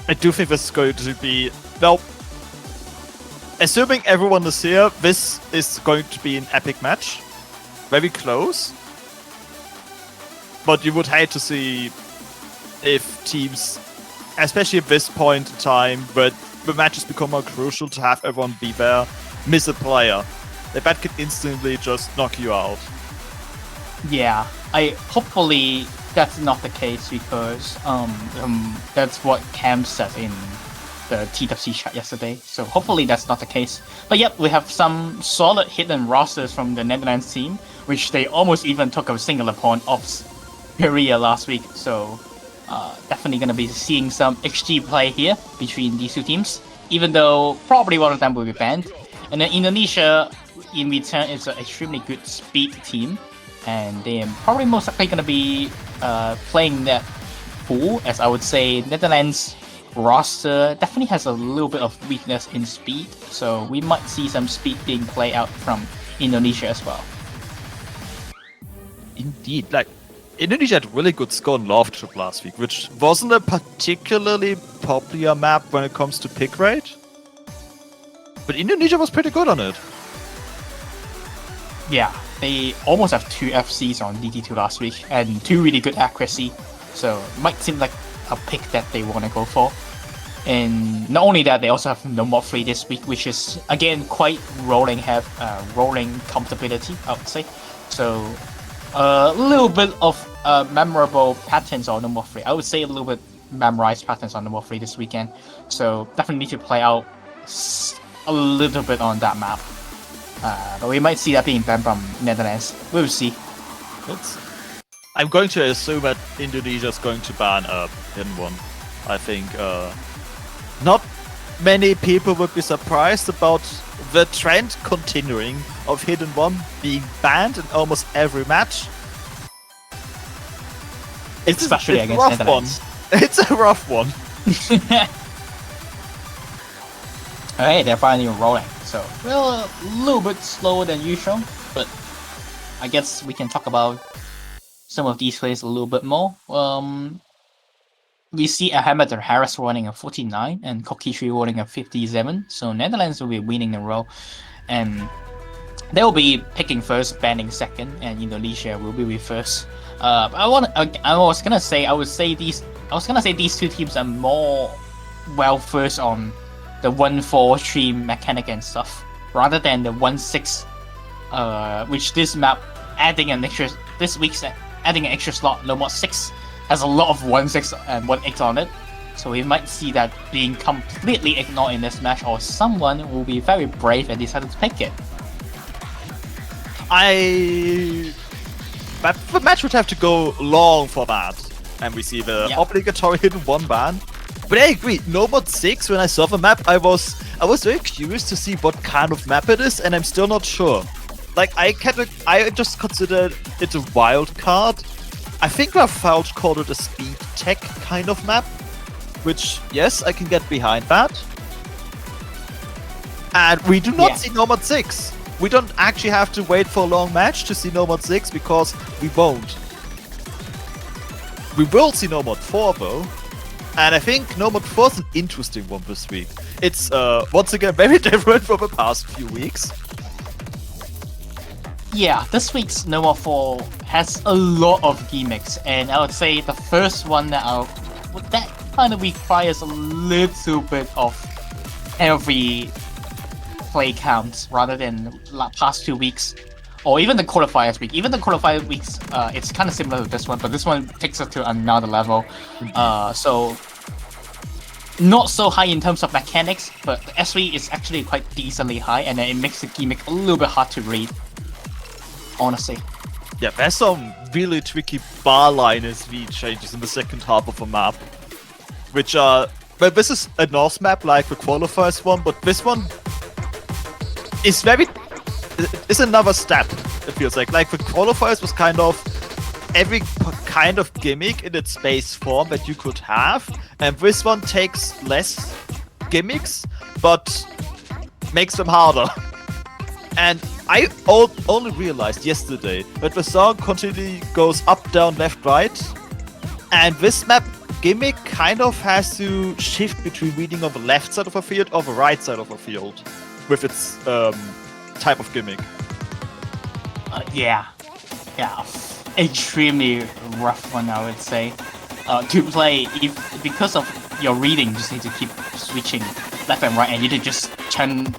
I do think this is going to be, well, assuming everyone is here, this is going to be an epic match. Very close. But you would hate to see if teams, especially at this point in time, where the matches become more crucial to have everyone be there, miss a player. That could instantly just knock you out. Yeah, hopefully that's not the case because that's what Cam said in the TWC chat yesterday. So hopefully that's not the case. But yep, we have some solid hidden rosters from the Netherlands team, which they almost even took a singular point off Korea last week. So definitely gonna be seeing some XG play here between these two teams, even though probably one of them will be banned. And then Indonesia, in return, is an extremely good speed team, and they're probably most likely going to be playing that full, as I would say Netherlands roster definitely has a little bit of weakness in speed, so we might see some speed being played out from Indonesia as well. Indeed, like, Indonesia had really good score on Love Trip last week, which wasn't a particularly popular map when it comes to pick rate. But Indonesia was pretty good on it. Yeah, they almost have 2 FCs on DT2 last week and 2 really good accuracy, so it might seem like a pick that they want to go for. And not only that, they also have No More Free this week, which is again quite rolling comfortability, I would say. So a little bit of memorable patterns on No More Free. I would say a little bit memorized patterns on No More Free this weekend. So definitely need to play out a little bit on that map. But we might see that being banned from Netherlands. We'll see. I'm going to assume that Indonesia is going to ban a hidden one. I think not many people would be surprised about the trend continuing of hidden one being banned in almost every match. Especially against Netherlands. It's a rough one. Alright, they're finally rolling. So, well, a little bit slower than usual, but I guess we can talk about some of these plays a little bit more. We see Ahmed Harris running a 49 and Kokitri running a 57, so Netherlands will be winning the row, and they'll be picking first, banning second, and Indonesia will be with first. I was gonna say these two teams are more well versed on the 1-4 mechanic and stuff, rather than the 1-6, which this map this week's adding an extra slot, No More 6, has a lot of 1-6 and 1-8 on it. So we might see that being completely ignored in this match, or someone will be very brave and decided to pick it. The match would have to go long for that, and we see the obligatory hidden one ban. But I agree, No More 6, when I saw the map, I was very curious to see what kind of map it is, and I'm still not sure. Like, I just considered it a wild card. I think Rafal called it a speed tech kind of map, which, yes, I can get behind that. And we do not see No More 6. We don't actually have to wait for a long match to see No More 6, because we won't. We will see No More 4 though. And I think No More 4 is an interesting one this week. It's once again very different from the past few weeks. Yeah, this week's No More 4 has a lot of gimmicks, and I would say the first one that kind of requires a little bit of every play count rather than past 2 weeks, or even the qualifiers week. Even the qualifier weeks, it's kind of similar to this one, but this one takes us to another level. So not so high in terms of mechanics, but the SV is actually quite decently high, and then it makes the gimmick a little bit hard to read, honestly. Yeah, there's some really tricky bar line SV changes in the second half of a map, which are... Well, this is a North map like the qualifiers one, but this one is it's another step, it feels like. Like, the qualifiers was kind of every kind of gimmick in its base form that you could have, and this one takes less gimmicks, but makes them harder. And I only realized yesterday that the song continually goes up, down, left, right, and this map gimmick kind of has to shift between reading on the left side of a field or the right side of a field with its type of gimmick. Yeah, extremely rough one, I would say. To play, because of your reading, you just need to keep switching left and right, and you need to just turn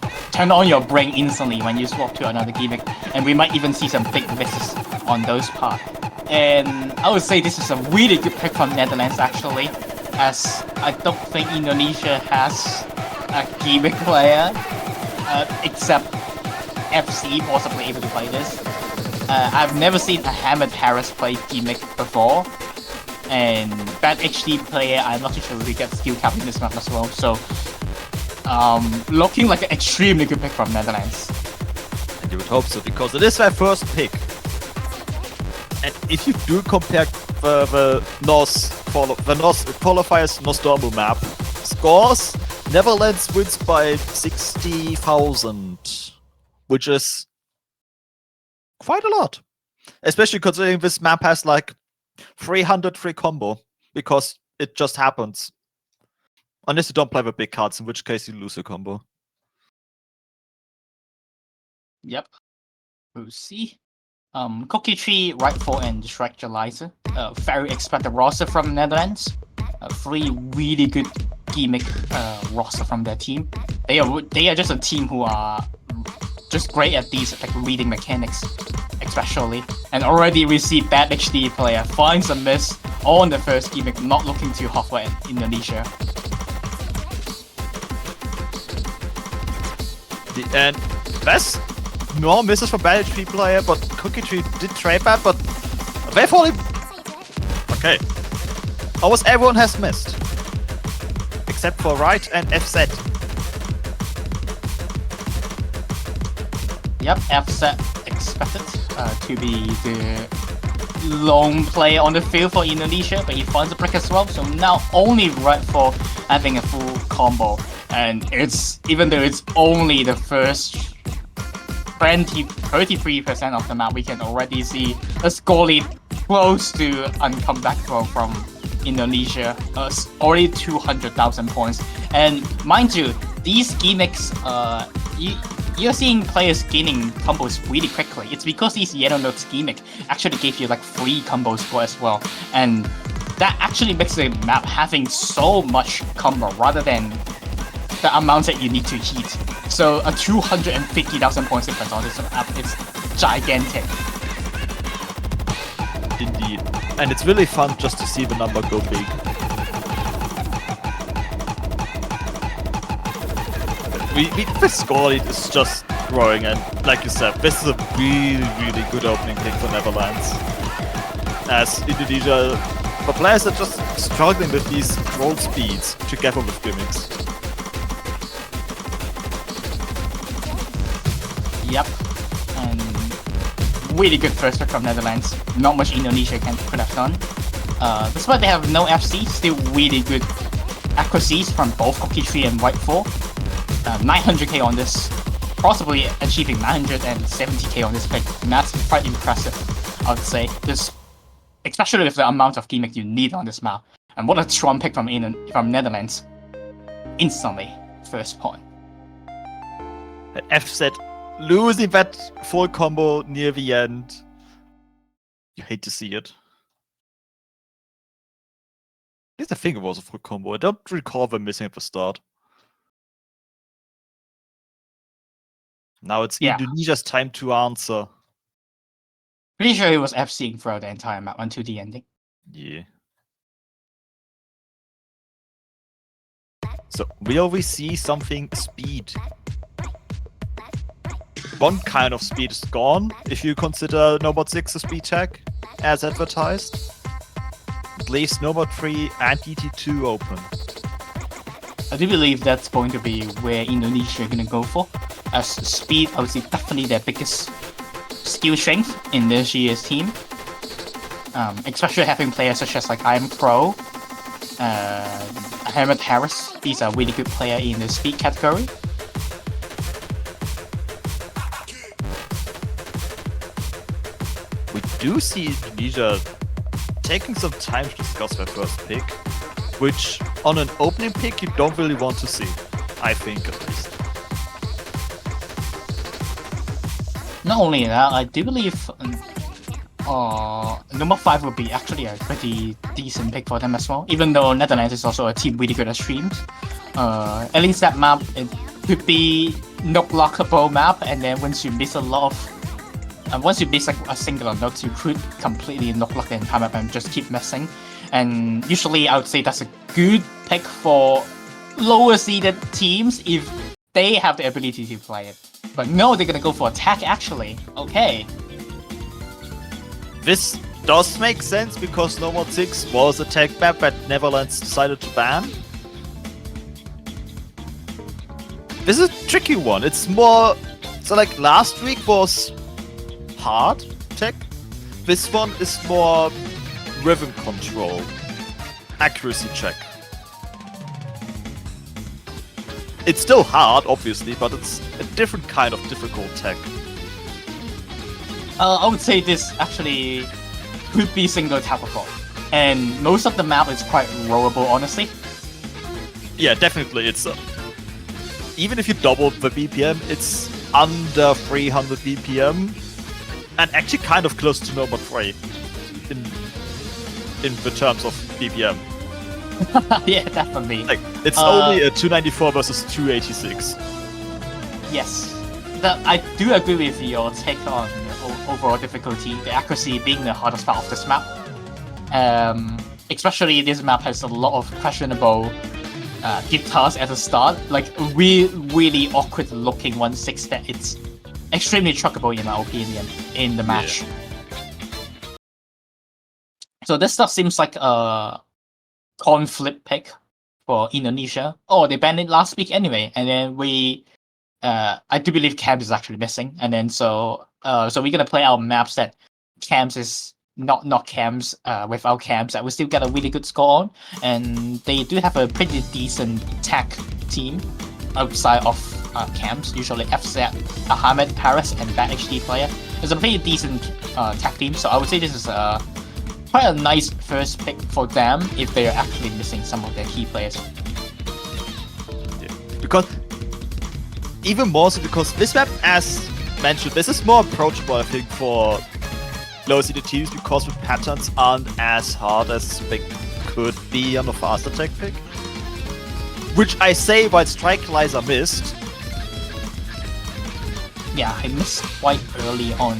on your brain instantly when you swap to another gimmick, and we might even see some big misses on those parts. And I would say this is a really good pick from Netherlands, actually, as I don't think Indonesia has a gimmick player, except FC possibly able to play this. I've never seen a Hamid Harris play gimmick before, and Bad HD player, I'm not too sure if we get skill cap in this map as well, so looking like an extremely good pick from Netherlands. And you would hope so, because it is their first pick. And if you do compare the North qualifiers Nostormu map scores, Netherlands wins by 60,000, which is quite a lot. Especially considering this map has like 300 free combo, because it just happens. Unless you don't play the big cards, in which case you lose a combo. Yep. We'll see. Cookie Tree, Rightful, and Distractualizer. Very expected roster from Netherlands. 3 really good gimmick roster from their team. They are just a team who are just great at these like reading mechanics, especially. And already we see Bad HD player finds a miss on the first gimmick, not looking too hot for Indonesia. And that's no misses from Bad HP player, but Cookie Tree did trade that, but they falling. Okay. Almost everyone has missed. Except for Right and FZ. Yep, FZ expected to be the lone player on the field for Indonesia, but he finds a break as well, so now only Rightful having a full combo. And it's, even though it's only the first 33% of the map, we can already see a score lead close to a comeback from Indonesia. Already 200,000 points. And mind you, these gimmicks, you're seeing players gaining combos really quickly. It's because these Yellow Notes gimmick actually gave you like free combos for as well. And that actually makes the map having so much combo rather than the amount that you need to hit. So a 250,000 points difference on this map is gigantic. Indeed. And it's really fun just to see the number go big. The score lead is just growing, and like you said, this is a really good opening pick for Netherlands. As Indonesia, the players are just struggling with these roll speeds together with gimmicks. Yep, and really good first pick from Netherlands. Not much Indonesia could have done. Despite they have no FC, still really good accuracies from both Cookie Tree and Rightful. 900k on this, possibly achieving 970k on this pick, and that's quite impressive, I would say. This, especially with the amount of gimmick you need on this map. And what a strong pick from Netherlands. Instantly, first point. And FZ losing that full combo near the end. You hate to see it. At least I think it was a full combo. I don't recall them missing at the start. Now it's Indonesia's time to answer. Pretty sure he was FCing throughout the entire map until the ending. Yeah. So, will we see something speed? One kind of speed is gone, if you consider Nobot 6 a speed tag, as advertised. It leaves Nobot 3 and DT2 open. I do believe that's going to be where Indonesia are going to go for, as speed obviously definitely their biggest skill strength in this year's team. Especially having players such as like I'm Pro, Hamid Harris. These are really good players in the speed category. We do see Indonesia taking some time to discuss their first pick. which on an opening pick you don't really want to see, I think at least. Not only that, I do believe number 5 would be actually a pretty decent pick for them as well. Even though Netherlands is also a team really good at streams, at least that map it could be knock lockable map, and then once you miss a lot of, once you miss like a single knock, you could completely knock lock the entire map and just keep missing. And usually, I would say that's a good pick for lower seeded teams if they have the ability to play it. But no, they're gonna go for attack actually. Okay. This does make sense because No More 6 was a tech map that Netherlands decided to ban. This is a tricky one. It's more... So like last week was hard tech. This one is more rhythm control. Accuracy check. It's still hard, obviously, but it's a different kind of difficult tech. I would say this actually could be single tappable, and most of the map is quite rollable, honestly. Yeah, definitely. It's even if you double the BPM, it's under 300 BPM, and actually kind of close to number 3 in the terms of BPM. Yeah, definitely. Like it's only a 294 versus 286. Yes, I do agree with your take on overall difficulty, the accuracy being the hardest part of this map. Especially this map has a lot of questionable guitars at the start, like really awkward looking 1/6 that it's extremely truckable in my opinion in the match. Yeah. So this stuff seems like a coin flip pick for Indonesia. Oh, they banned it last week anyway, and then I do believe Camps is actually missing, and then so we're gonna play our maps that Camps is not Camps without Camps that we still get a really good score on, and they do have a pretty decent tech team outside of Camps. Usually FZ, Ahmed, Paris, and Bad HD player. It's a pretty decent tech team, so I would say this is quite a nice first pick for them if they are actually missing some of their key players. Yeah. Because even more so because this map, as mentioned, this is more approachable I think for low seeded teams because the patterns aren't as hard as they could be on the faster tech pick. Which I say while Strike-Lizer missed. Yeah, I missed quite early on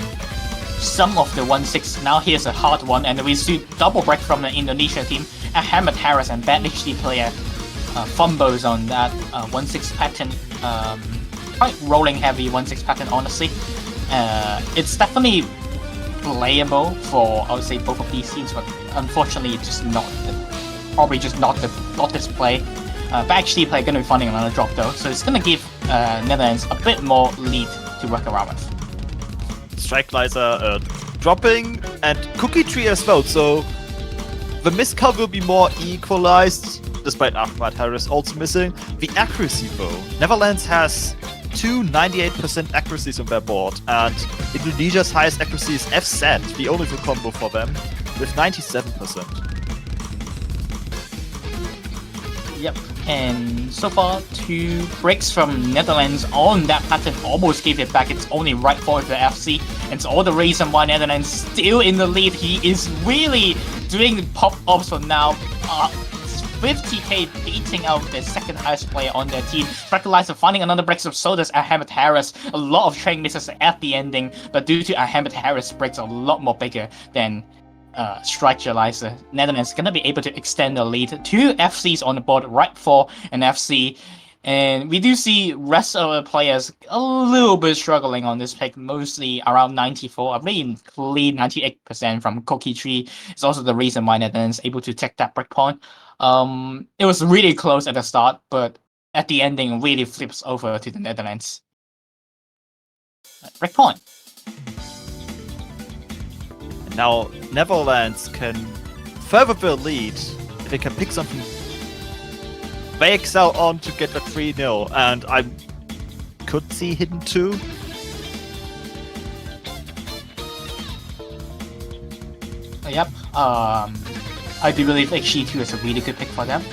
some of the 1/6. Now here's a hard one, and we see double break from the Indonesian team. Ahmed Harris and Bad HD player fumbles on that 1/6 pattern. Quite rolling heavy 1/6 pattern, honestly. It's definitely playable for, I would say, both of these teams, but unfortunately just not this play. Bad HD player gonna be finding another drop though, so it's gonna give Netherlands a bit more lead to work around with. Strike-Lizer dropping, and Cookie Tree as well, so the miscount will be more equalized, despite Ahmad Harris also missing. The accuracy though, Netherlands has two 98% accuracies on their board, and Indonesia's highest accuracy is FZ, the only full combo for them, with 97%. Yep, and so far 2 breaks from Netherlands on that pattern almost gave it back. It's only right for the FC. It's all the reason why Netherlands still in the lead. He is really doing pop-ups for now. 50k beating out the second highest player on their team. Strike-Lizer finding another breaks of so does Ahmed Harris. A lot of train misses at the ending, but due to Ahmed Harris breaks a lot more bigger than Strike-Lizer, Netherlands gonna be able to extend the lead. 2 FCs on the board right for an FC, and we do see rest of the players a little bit struggling on this pick, mostly around 94, I mean clean 98% from Cookie Tree. It's also the reason why Netherlands able to take that breakpoint. It was really close at the start, but at the ending really flips over to the Netherlands. Breakpoint. Now, Netherlands can further their lead if they can pick something they excel on to get a 3-0, and I could see hidden 2. Yep. I do believe HG2 is a really good pick for them.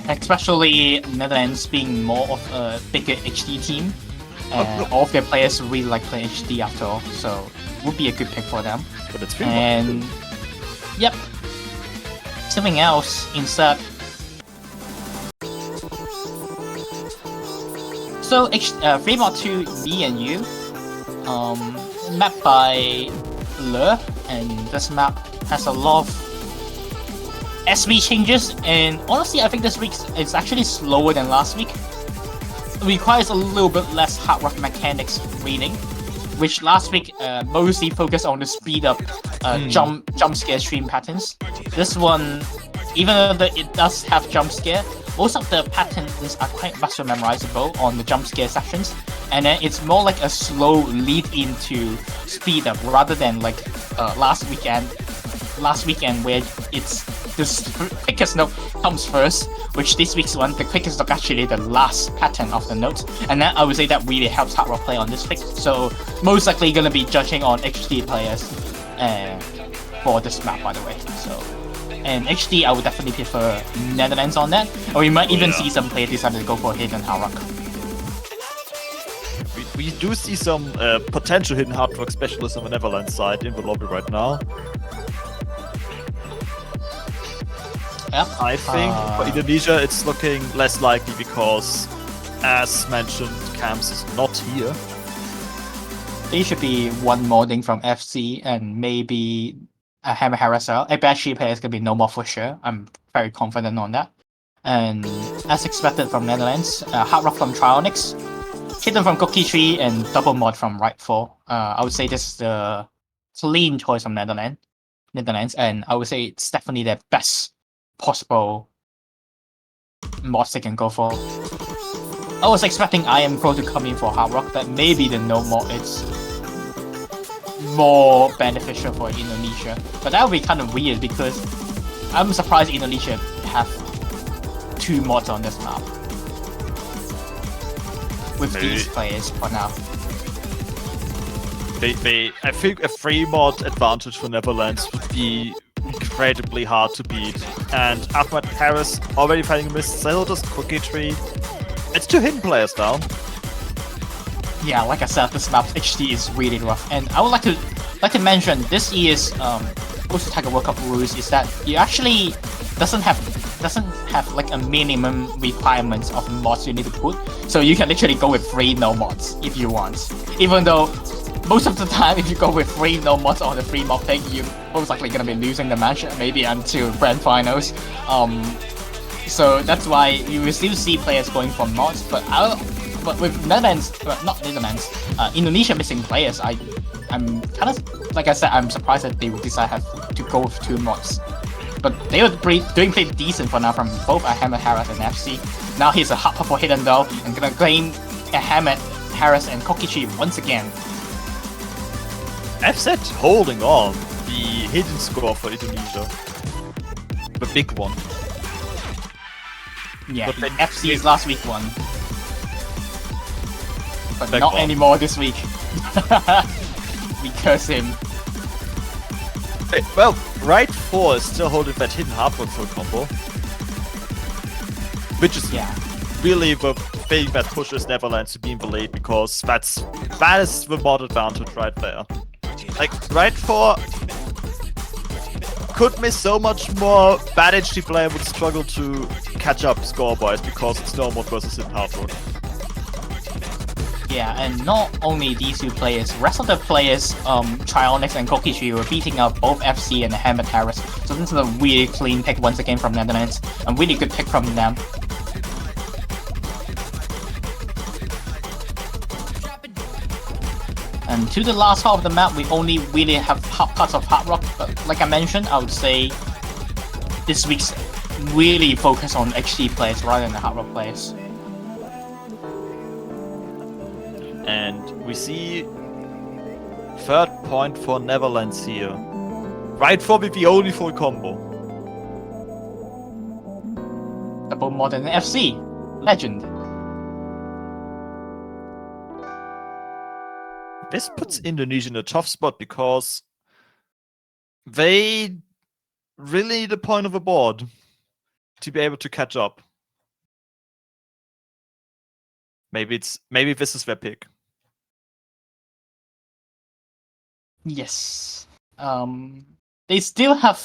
Especially Netherlands being more of a bigger HD team. And all of their players really like playing HD after all, so would be a good pick for them. But it's and yep, something else instead. So Fremont 2, me and you, mapped by Le, and this map has a lot of SV changes, and honestly I think this week is actually slower than last week. It requires a little bit less hard rock mechanics reading, which last week mostly focused on the speed up jump scare stream patterns. This one, even though it does have jump scare, most of the patterns are quite muscle memorizable on the jump scare sections, and then it's more like a slow lead into speed up rather than like last weekend where it's the quickest note comes first, which this week's one, the quickest note actually the last pattern of the note, and then I would say that really helps hard rock play on this pick. So most likely gonna be judging on HD players for this map, by the way. So and HD, I would definitely prefer Netherlands on that, or we might even see some players decide to go for hidden hard rock. We do see some potential hidden hard rock specialists on the Netherlands side in the lobby right now. Yep. I think for Indonesia it's looking less likely because, as mentioned, Camps is not here. There should be one modding from FC and maybe a Hammer Harasel. A Bashi player is going to be no more for sure. I'm very confident on that. And as expected from Netherlands, Hard Rock from Trionyx, Hidden from Cookie Tree, and Double Mod from Right 4. I would say this is the clean choice from Netherlands, and I would say it's definitely the best possible mods they can go for. I was expecting I Am Pro to come in for Hard Rock, but maybe the no mod is more beneficial for Indonesia. But that would be kind of weird because I'm surprised Indonesia have 2 mods on this map with these players for now. I think a 3 mod advantage for Netherlands would be incredibly hard to beat, and Ahmed Harris already fighting a miss, so does Cookie Tree. It's 2 hidden players now. Yeah, like I said, this map HD is really rough, and I would like to mention this year's OSU TAIKO World Cup rules is that you actually doesn't have like a minimum requirements of mods you need to put, so you can literally go with 3 no mods if you want. Even though most of the time, if you go with 3 no mods on the 3 mod pick, you're most likely gonna be losing the match, maybe until grand finals. So that's why you will still see players going for mods, but with Netherlands, not Netherlands, Indonesia missing players, I'm kind of, like I said, I'm surprised that they would decide to go with 2 mods. But they were doing pretty decent for now from both Hammer Harris and FC. Now he's a hot pop for hidden though, and gonna claim Hammer Harris and Kokichi once again. FZ holding on the hidden score for Indonesia. The big one. Yeah, FC's last week one. But Big not one. anymore this week. We curse him. Hey, well, Right 4 is still holding that hidden hard rock for a combo. Which is really the thing that pushes Netherlands to be in the lead, because that is the mod advantage right there. Like, Right 4 could miss so much more. Bad HD player would struggle to catch up score-wise because it's no mod versus hidden hard rock. Yeah, and not only these 2 players, rest of the players, Trionyx and Kokichi were beating up both FC and Hammer Harris. So this is a really clean pick once again from Netherlands. A really good pick from them. And to the last half of the map, we only really have parts of Hard Rock, but like I mentioned, I would say this week's really focus on HD players rather than the Hard Rock players. And we see 3rd point for Netherlands here. Right 4 with the only full combo. Double Mod and FC. Legend. This puts Indonesia in a tough spot because They really need a point of a board to be able to catch up. Maybe this is their pick. Yes. They still have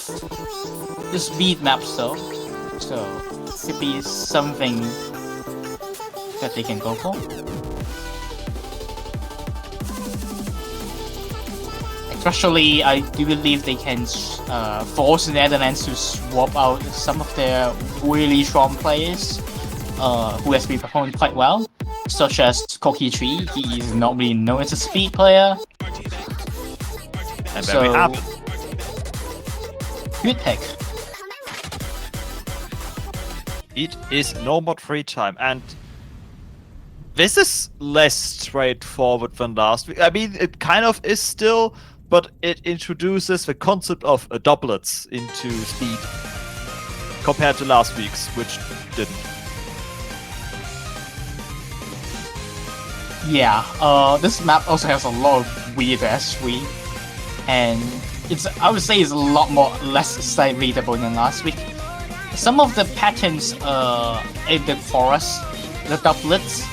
the speed maps though, so could be something that they can go for. Especially, I do believe they can force the Netherlands to swap out some of their really strong players who has been performing quite well, such as Koki Tree. He is not really known as a speed player. And there we have it. Good pick. It is no more free time, and this is less straightforward than last week. I mean, it kind of is still, but it introduces the concept of doublets into speed compared to last week's, which didn't. Yeah, this map also has a lot of weird S3, and I would say it's a lot less sight readable than last week. Some of the patterns in the forest, the doublets,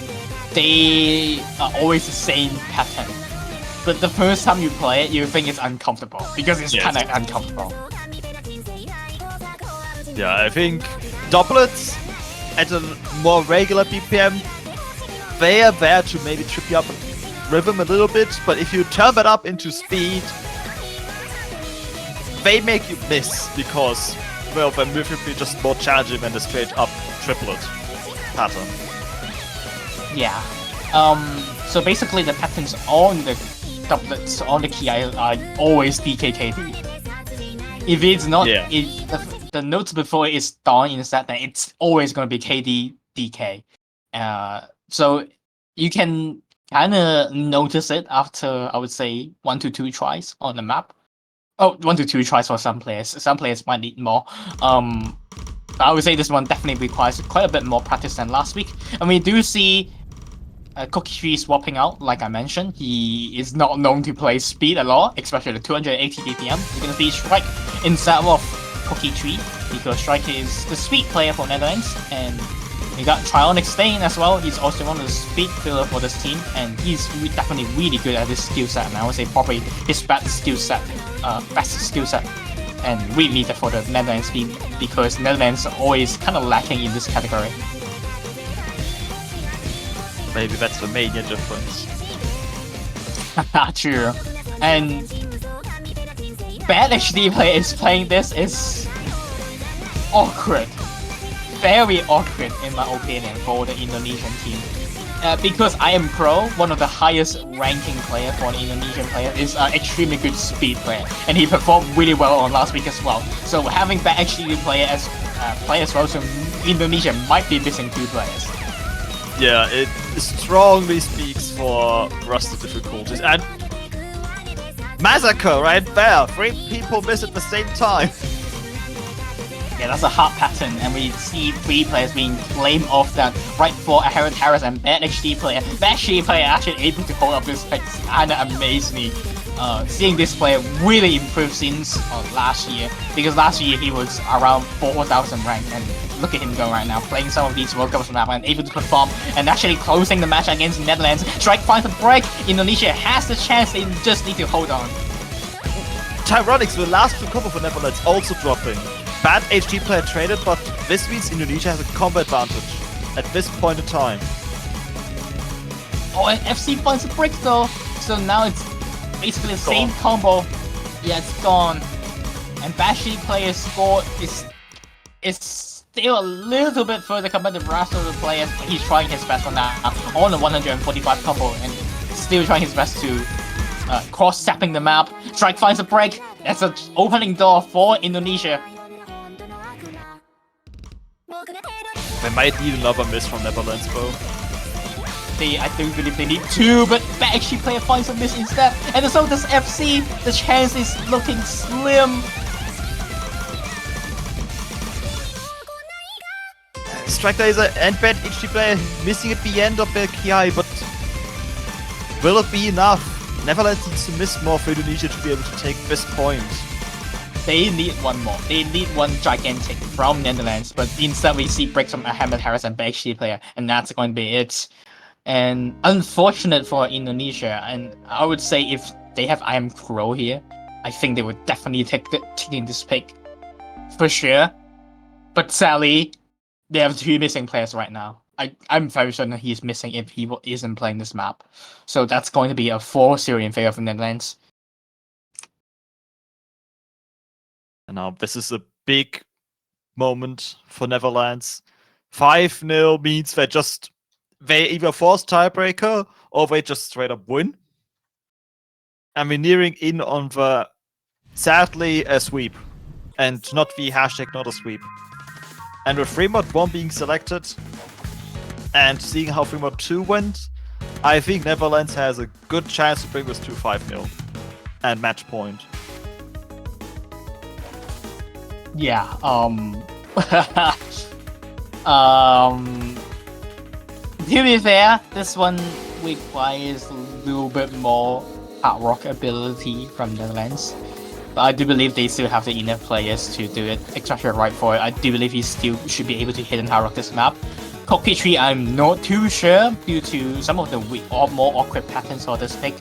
they are always the same pattern. But the first time you play it, you think it's uncomfortable because it's kind of uncomfortable. Yeah, I think doublets at a more regular BPM, they are there to maybe trip you up rhythm a little bit, but if you turn that up into speed, they make you miss because, well, they're movably just more challenging than the straight up triplet pattern. Yeah. So basically the patterns on the doublets on the key are always DKKD. If it's not, if the notes before it is done instead, then it's always going to be KD DK. So you can kind of notice it after, I would say, 1 to 2 tries on the map. Oh, 1 to 2 tries for some players. Some players might need more. I would say this one definitely requires quite a bit more practice than last week. And we do see Cookie Tree swapping out, like I mentioned. He is not known to play speed a lot, especially the 280 BPM. You're going to see Strike instead of Cookie Tree, because Strike is the speed player for Netherlands, and we got Trionic Stain as well. He's also one of the speed filler for this team, and he's definitely really good at this skill set, and I would say probably his best skill set, and really needed for the Netherlands team, because Netherlands are always kind of lacking in this category. Maybe that's the major difference. True. And bad HD player is playing this is awkward. Very awkward in my opinion for the Indonesian team. Because I am Pro, one of the highest ranking player for an Indonesian player, is an extremely good speed player, and he performed really well on last week as well. So having bad HD player as well, so Indonesia might be missing 2 players. Yeah, it strongly speaks for roster difficulties. And Massacre right there! 3 people miss at the same time! Yeah, that's a hard pattern, and we see 3 players being blamed off that right for Herein Harris and bad HD player. Bad HD player actually able to hold up this fight kinda amazed me. Seeing this player really improve since last year, because last year he was around 4,000 ranked, and look at him go right now, playing some of these World Cups map and able to perform, and actually closing the match against Netherlands. Strike finds a break. Indonesia has the chance, they just need to hold on. Tyronix, the last 2 combo for Netherlands, also dropping. Bad HD player traded, but this means Indonesia has a combo advantage at this point in time. Oh, and FC finds a break though, so now it's basically the same combo. Yeah, it's gone. And Bashi player's score is still a little bit further compared to the rest of the players, but he's trying his best on that, on the 145 combo, and still trying his best to cross-sapping the map. Strike finds a break. That's an opening door for Indonesia. They might need another miss from Netherlands, though. I do believe they need 2, but the actually player finds a miss instead. And so does FC. The chance is looking slim. Strike Laser and bad HD player missing at the end of their KI, but will it be enough? Netherlands needs to miss more for Indonesia to be able to take this point. They need one more. They need one gigantic from Netherlands, but instead we see breaks from Ahmed Harris and BHD player, and that's going to be it. And unfortunate for Indonesia, and I would say if they have I Am Crow here, I think they would definitely taking this pick for sure. But sadly, they have 2 missing players right now. I'm very certain he's missing if he isn't playing this map. So that's going to be a 4-0 in favor of the Netherlands. And now this is a big moment for Netherlands. 5-0 means they either force tiebreaker or they just straight up win. And we're nearing in on the, sadly, a sweep. And not the hashtag not a sweep. And with Fremont 1 being selected, and seeing how Fremont 2 went, I think Netherlands has a good chance to bring this to 5-0 and match point. Yeah, to be fair, this one requires a little bit more hard rock ability from Netherlands. But I do believe they still have the enough players to do it, especially right for it. I do believe he still should be able to hit and hard rock this map. Cookie Tree, I'm not too sure due to some of the more awkward patterns for this pick.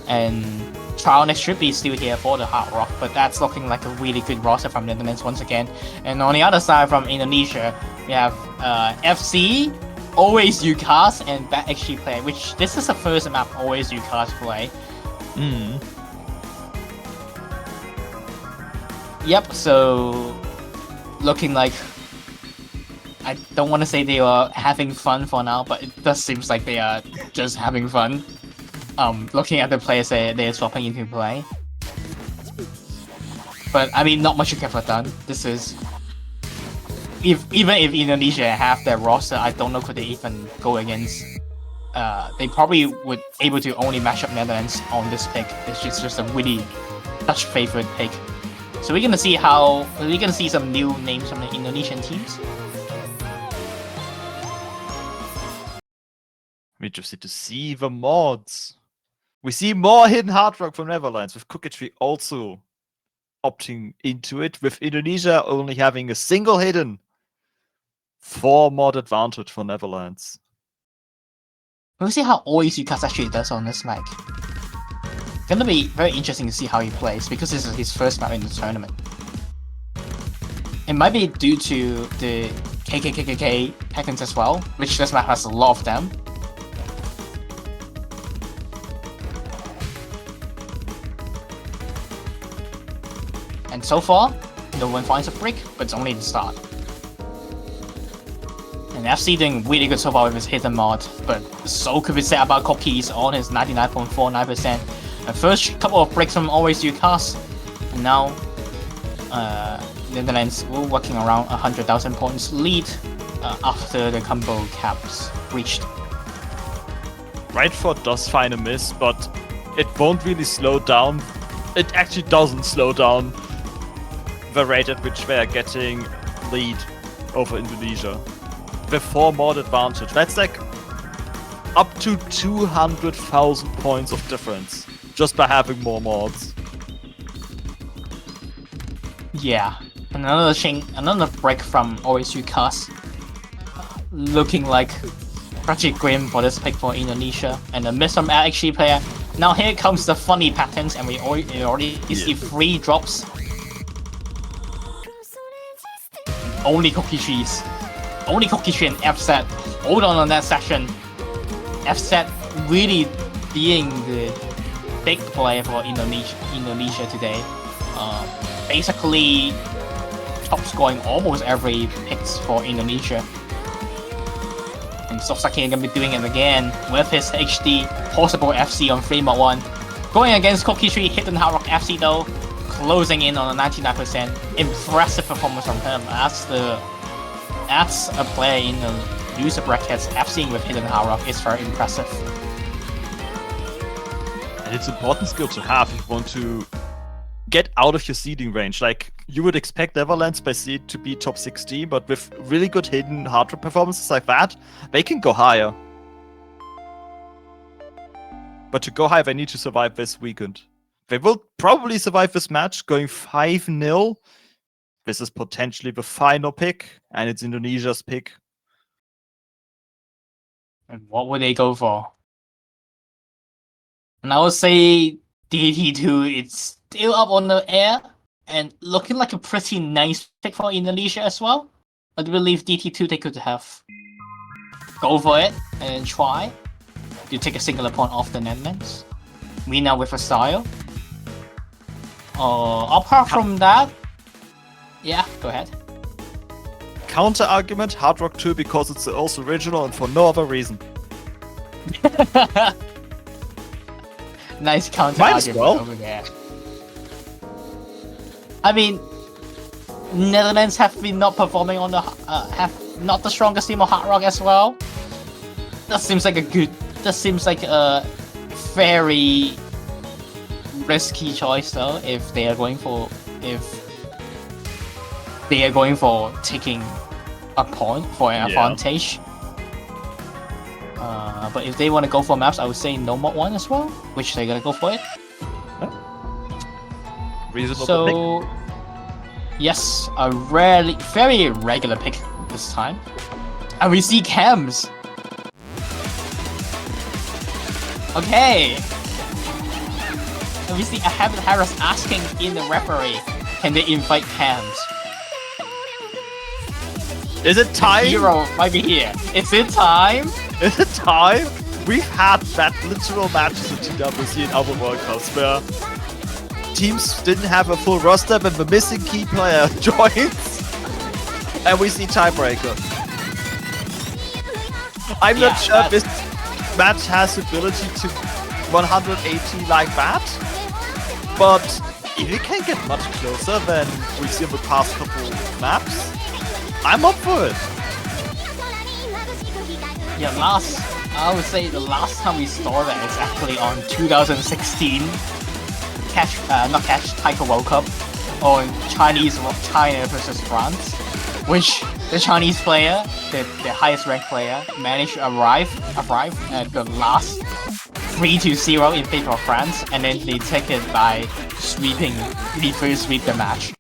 And Trialnex should be still here for the hard rock, but that's looking like a really good roster from Netherlands once again. And on the other side from Indonesia, we have FC, always UCAS, and Bad XG play, which this is the first map always UCAS play. Yep, so looking like, I don't want to say they are having fun for now, but it does seem like they are just having fun. Looking at the players they're swapping into play. But I mean, not much you can have done. This is, even if Indonesia have their roster, I don't know could they even go against. They probably would able to only match up Netherlands on this pick. It's just a really touch favorite pick. So we're gonna see some new names from the Indonesian teams. We just need to see the mods. We see more hidden hard rock from Netherlands, with Cookie Tree also opting into it, with Indonesia only having a single hidden. 4 mod advantage for Netherlands. We'll see how always UCAS actually does on this map. Gonna be very interesting to see how he plays, because this is his first map in the tournament. It might be due to the KKKKK patterns as well, which this map has a lot of them. And so far, no one finds a brick, but it's only the start. And FC doing really good so far with his hidden mod, but so could be said about Cookies on his 99.49%. The first couple of breaks from always UCAS, and now Netherlands were working around 100,000 points lead after the combo caps reached. Rightford does find a miss, but it won't really slow down. It actually doesn't slow down the rate at which they are getting lead over Indonesia. The 4 mod advantage, that's like up to 200,000 points of difference just by having more mods. Yeah, another break from always UCAS. Looking like pretty grim for this pick for Indonesia, and a miss from LXG player. Now here comes the funny patterns, and we already see 3 drops. Only Cookie Trees. Only Cookie Tree and FZ. Hold on that section. FZ really being the big player for Indonesia today. Basically top scoring almost every picks for Indonesia. And Sofsaki gonna be doing it again with his HD possible FC on Fremont 1. Going against Cookie Tree, hidden hard rock FC though, closing in on a 99%. Impressive performance from him. That's a player in the user brackets. FCing with hidden hard rock is very impressive. And it's an important skill to have if you want to get out of your seeding range. Like, you would expect Netherlands by seed to be top 16, but with really good hidden hard rock performances like that, they can go higher. But to go higher, they need to survive this weekend. They will probably survive this match, going 5-0. This is potentially the final pick, and it's Indonesia's pick. And what would they go for? And I would say DT2, it's still up on the air and looking like a pretty nice pick for Indonesia as well. I believe DT2 they could have go for it and try to take a singular point off the Netherlands. Win now with a style. Apart from that, yeah, go ahead. Counter argument, Hard Rock 2 because it's the OSU original and for no other reason. Nice counter Might as argument well. over there. I mean, Netherlands have been not performing on the have not the strongest team of Hard Rock as well. That seems like a very risky choice though. If they are going for taking a point for an advantage. But if they want to go for maps, I would say no mod 1 as well, which they're gonna go for it. Reasonable pick. Yes, a very regular pick this time. And we see cams. Okay. And we see Ahmed Harris asking in the referee, can they invite cams? Is it time? Hero might be here. Is it time? Is it time? We've had that literal matches in TWC and other World Cups where teams didn't have a full roster, but the missing key player joins, and we see tiebreaker. I'm not sure this match has the ability to 180 like that, but if it can get much closer than we've seen the past couple maps, I'm up for it. Yeah, I would say the last time we saw that is actually on 2016 TAIKO World Cup on China versus France, which the Chinese player, the highest ranked player, managed to arrive at the last 3-0 in favor of France, and then they take it by first sweep the match.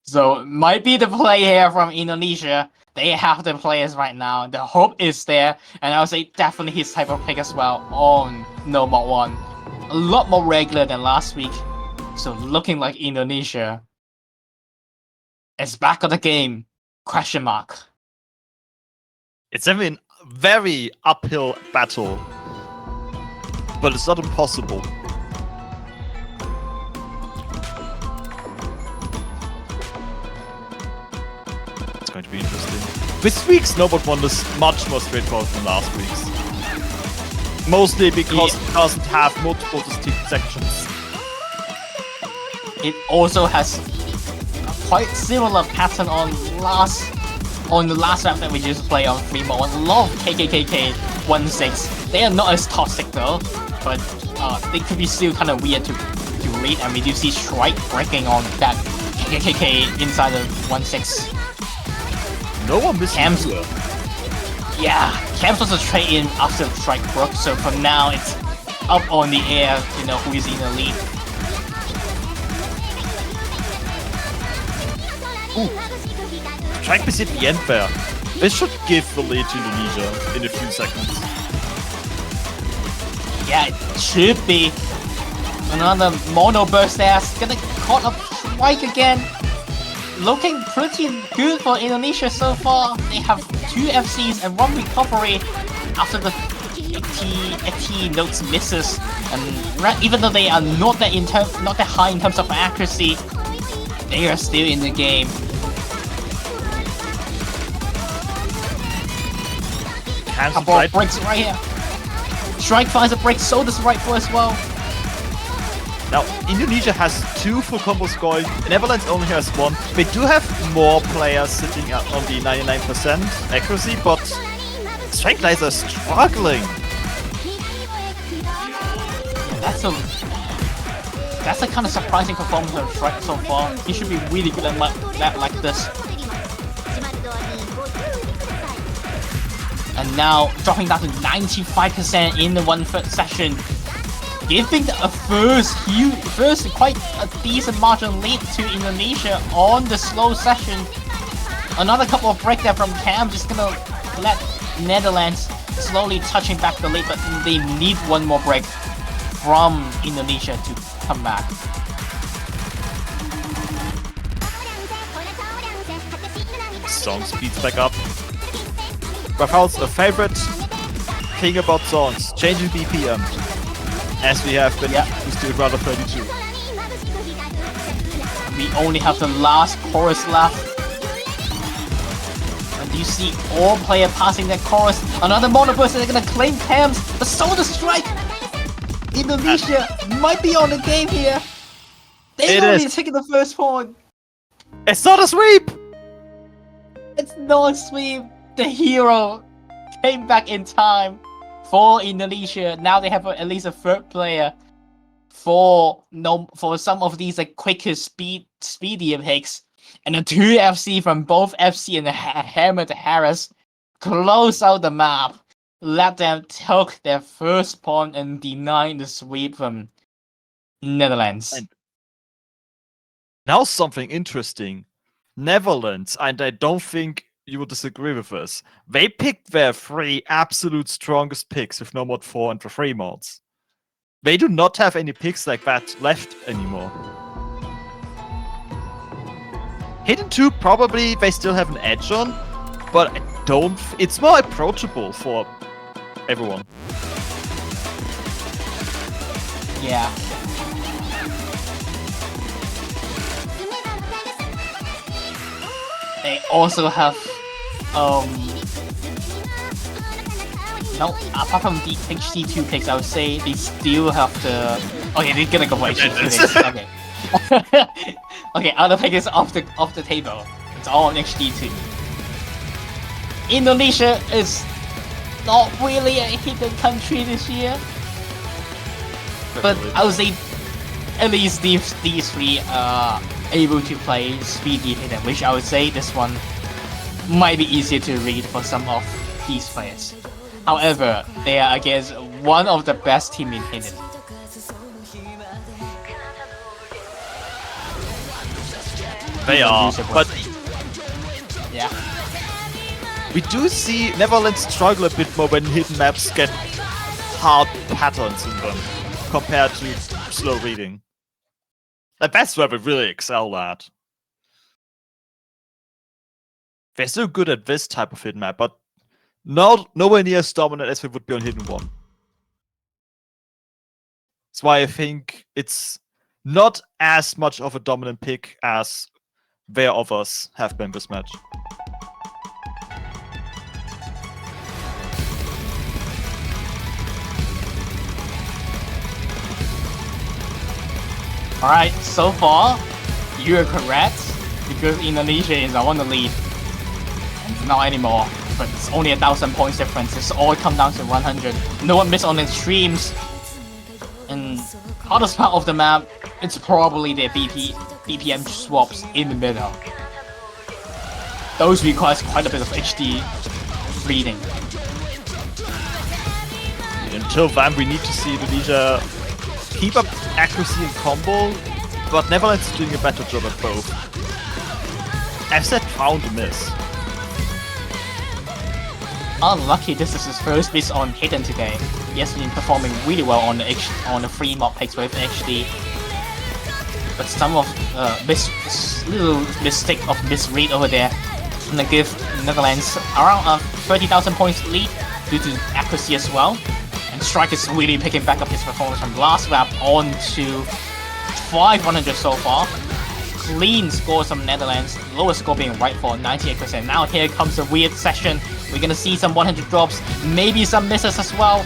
So it might be the play here from Indonesia. They have the players right now. The hope is there, and I would say definitely his type of pick as well on No Mod 1. A lot more regular than last week. So looking like Indonesia is back on the game. Question mark. It's a very uphill battle, but it's not impossible. It's going to be interesting. This week's No Mod 1 is much more straightforward than last week's. Mostly because it doesn't have multiple distinct sections. It also has a quite similar pattern on the last map that we just played on 3 Mod 1. A lot of KKKK 1-6. They are not as toxic though, but they could be still kind of weird to read, and we do see Strike breaking on that KKK inside of 1-6. No one missed Cam's. Yeah, Cam's was a trade in after Strike broke, so for now it's up on the air, you know, who is in the lead. Ooh. Strike is at the end there. This should give the lead to Indonesia in a few seconds. Yeah, it should be. Another mono burst there. It's gonna caught up Strike again. Looking pretty good for Indonesia so far. They have 2 FCs and 1 recovery after the AT notes misses. And even though they are not that high in terms of accuracy, they are still in the game. Couple of breaks right here. Strike finds a break, so does Right 4 as well. Now, Indonesia has 2 full combos going, Netherlands only has 1. They do have more players sitting on the 99% accuracy, but Strike Guys are struggling. That's a kind of surprising performance of Strike so far. He should be really good at that like this. And now dropping down to 95% in the 1/3 session. giving a first quite a decent margin lead to Indonesia on the slow session. Another couple of break there from Cam, just gonna let Netherlands slowly touching back the lead, but they need one more break from Indonesia to come back. Song speeds back up. Perhaps a favorite thing about songs, changing BPM, as we have been used to Runner 32. We only have the last chorus left. And you see all player passing that chorus. Another mono burst, they're gonna claim Cams. The Solar Strike! Indonesia might be on the game here. They've already taken the first point. It's not a sweep! It's not a sweep. The hero came back in time for Indonesia. Now they have at least a third player for some of these quicker speedier picks. And the 2 FC from both FC and Hammer to Harris close out the map. Let them take their first point and deny the sweep from Netherlands. And now something interesting. Netherlands, and I don't think you will disagree with this, they picked their 3 absolute strongest picks with no mod 4 and the 3 mods. They do not have any picks like that left anymore. Hidden 2 probably they still have an edge on, but I don't. It's more approachable for everyone. Yeah. They also have no, apart from the HD2 picks, I would say they still have the. Okay, they're gonna go for HD2 picks. Okay. Okay, other pick is off the table. It's all on HD2. Indonesia is not really a hidden country this year, but I would say at least these 3 are able to play speedy hidden, which I would say this one might be easier to read for some of these players. However, they are against one of the best team in hidden. They are, but yeah, we do see Netherlands struggle a bit more when hidden maps get hard patterns in them compared to slow reading. And that's where we really excel at. They're still good at this type of hidden map, but nowhere near as dominant as they would be on hidden 1. That's why I think it's not as much of a dominant pick as their others have been this match. Alright, so far, you are correct, because Indonesia is on the lead. And not anymore, but it's only 1,000 points difference. It's all come down to 100. No one missed on the streams. And hardest part of the map, it's probably their BPM swaps in the middle. Those requires quite a bit of HD reading. Until then, we need to see Indonesia keep up accuracy and combo, but Netherlands is doing a better job at both. FZ found a miss. Unlucky, this is his first miss on hidden today. He has been performing really well on the 3 mob picks with HD. But some of little mistake of misread over there gonna give Netherlands around a 30,000 points lead due to accuracy as well. And Strike is really picking back up his performance from last lap on to 500 so far. Clean scores from Netherlands, lowest score being right for 98%. Now here comes a weird session. We're gonna see some 100 drops, maybe some misses as well.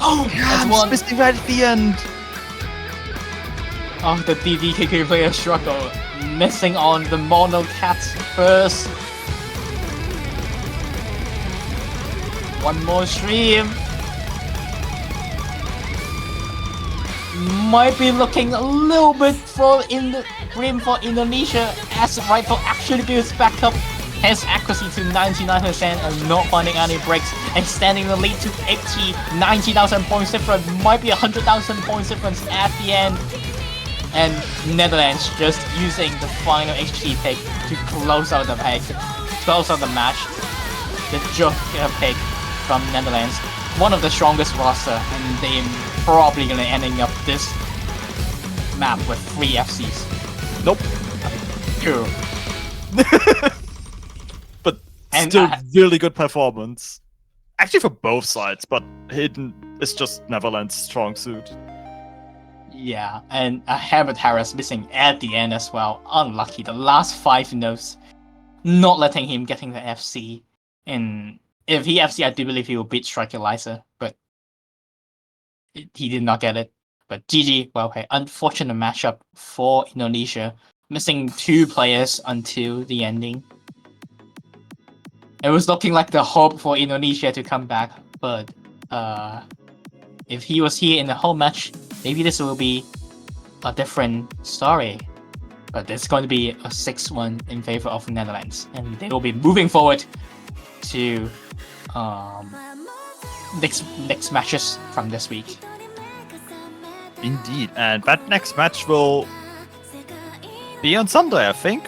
Oh, that's one missing right at the end. Oh, the DDKK player struggle. Missing on the mono cat first. One more stream. Might be looking a little bit grim for Indonesia as Rifle actually builds back up his accuracy to 99% and not finding any breaks, extending the lead to 90,000 points difference, might be 100,000 points difference at the end. And Netherlands just using the final HT pick to close out the match. The Joker pick from Netherlands, one of the strongest roster, and they probably gonna ending up this map with 3 FCs. Nope. 2. But And, still really good performance. Actually for both sides, but hidden is just Netherlands' strong suit. Yeah, and Herbert Harris missing at the end as well. Unlucky. The last 5 notes not letting him getting the FC. And if he FC, I do believe he will beat Striker Liza, but he did not get it. But GG, well, hey, unfortunate matchup for Indonesia, missing 2 players until the ending. It was looking like the hope for Indonesia to come back, but if he was here in the whole match, maybe this will be a different story. But it's going to be a 6-1 in favor of Netherlands, and they will be moving forward to next matches from this week. Indeed, and that next match will be on Sunday, I think.